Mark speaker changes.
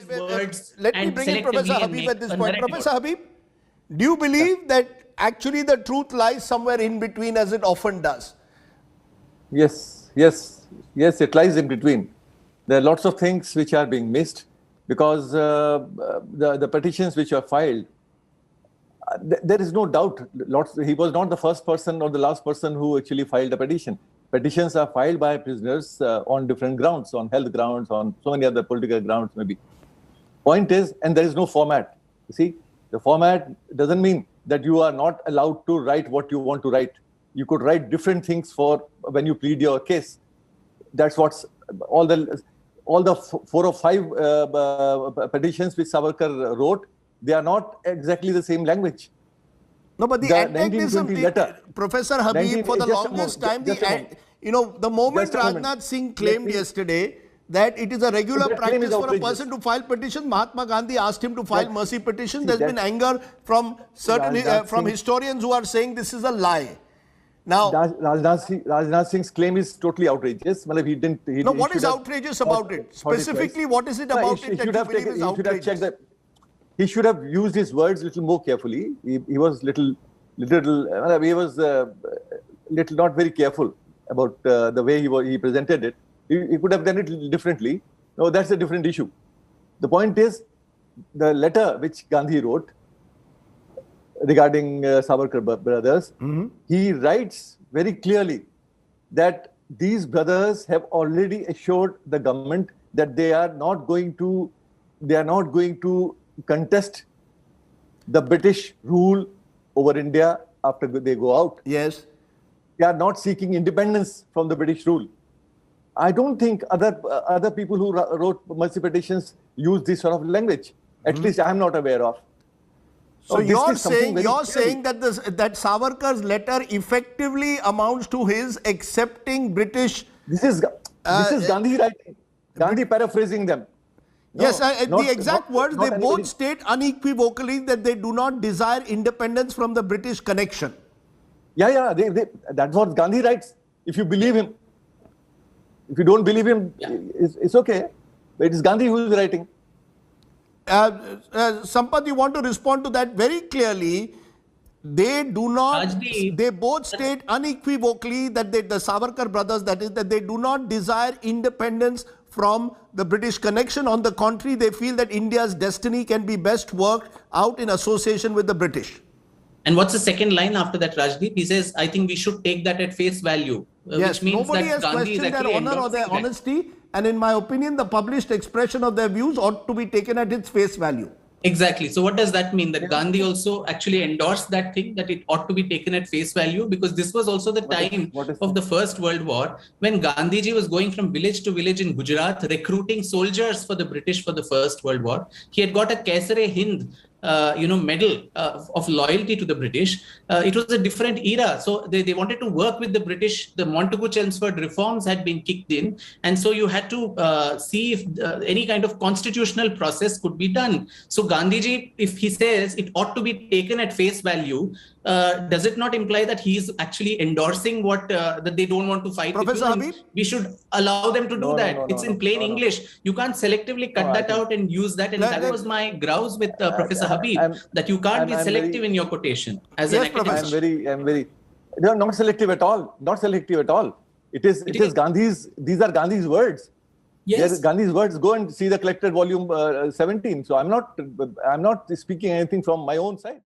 Speaker 1: words
Speaker 2: Let me
Speaker 1: and
Speaker 2: bring in
Speaker 1: selectively
Speaker 2: Professor
Speaker 1: and
Speaker 2: Habib
Speaker 1: make
Speaker 2: at this
Speaker 1: a
Speaker 2: point.
Speaker 1: narrative
Speaker 2: Professor
Speaker 1: out of it.
Speaker 2: Habib, do you believe that actually the truth lies somewhere in between, as it often does?
Speaker 3: Yes, it lies in between. There are lots of things which are being missed because the petitions which are filed, there is no doubt. He was not the first person or the last person who actually filed a petition. Petitions are filed by prisoners on different grounds, on health grounds, on so many other political grounds maybe. Point is, and there is no format. You see, the format doesn't mean that you are not allowed to write what you want to write. You could write different things for when you plead your case. That's what's all the 4 or 5 petitions which Savarkar wrote. They are not exactly the same language.
Speaker 2: No, but the antagonism, Professor Habib, for the longest time, the moment Rajnath Singh claimed yesterday that it is a regular practice for a person to file petitions, Mahatma Gandhi asked him to file mercy petitions. There's been anger from certain from historians who are saying this is a lie. Now,
Speaker 3: Rajnath Singh's claim is totally outrageous.
Speaker 2: What is outrageous about it? Specifically, what is it about it that you believe is outrageous?
Speaker 3: He should have used his words a little more carefully. He was little not very careful about the way he presented it. He could have done it differently. No, that's a different issue. The point is, the letter which Gandhi wrote regarding Savarkar brothers, he writes very clearly that these brothers have already assured the government that they are not going to contest the British rule over India after they go out.
Speaker 2: Yes.
Speaker 3: They are not seeking independence from the British rule. I don't think other people who wrote mercy petitions use this sort of language. At least I am not aware of.
Speaker 2: So you're saying that that Savarkar's letter effectively amounts to his accepting British.
Speaker 3: This is Gandhi writing. Gandhi paraphrasing them.
Speaker 2: Yes, the exact words, they both state unequivocally that they do not desire independence from the British connection.
Speaker 3: Yeah, that's what Gandhi writes. If you believe him. If you don't believe him, it's okay. But it is Gandhi who is writing.
Speaker 2: Sampath, you want to respond to that very clearly. They do not, they both state unequivocally that the Savarkar brothers, that is, that they do not desire independence from the British connection. On the contrary, they feel that India's destiny can be best worked out in association with the British.
Speaker 1: And what's the second line after that, Rajdeep? He says, I think we should take that at face value.
Speaker 2: Yes,
Speaker 1: which means
Speaker 2: nobody
Speaker 1: that
Speaker 2: has questioned their honor or their honesty. And in my opinion, the published expression of their views ought to be taken at its face value.
Speaker 1: Exactly. So what does that mean? That Gandhi also actually endorsed that thing, that it ought to be taken at face value, because this was also the time of the First World War, when Gandhiji was going from village to village in Gujarat, recruiting soldiers for the British for the First World War. He had got a Kaisar-e-Hind medal of loyalty to the British. It was a different era. So they wanted to work with the British. The Montagu-Chelmsford reforms had been kicked in. And so you had to see if any kind of constitutional process could be done. So Gandhiji, if he says it ought to be taken at face value, does it not imply that he is actually endorsing what that they don't want to fight?
Speaker 2: Professor Habib?
Speaker 1: We should allow them to do that. It's in plain English. You can't selectively cut that out and use that. And that was my grouse with Professor Habib, that you can't be selective in your quotation as an academic.
Speaker 3: Not selective at all. Not selective at all. It is Gandhi's. These are Gandhi's words.
Speaker 1: Yes.
Speaker 3: Gandhi's words. Go and see the collected volume 17. So I'm not speaking anything from my own side.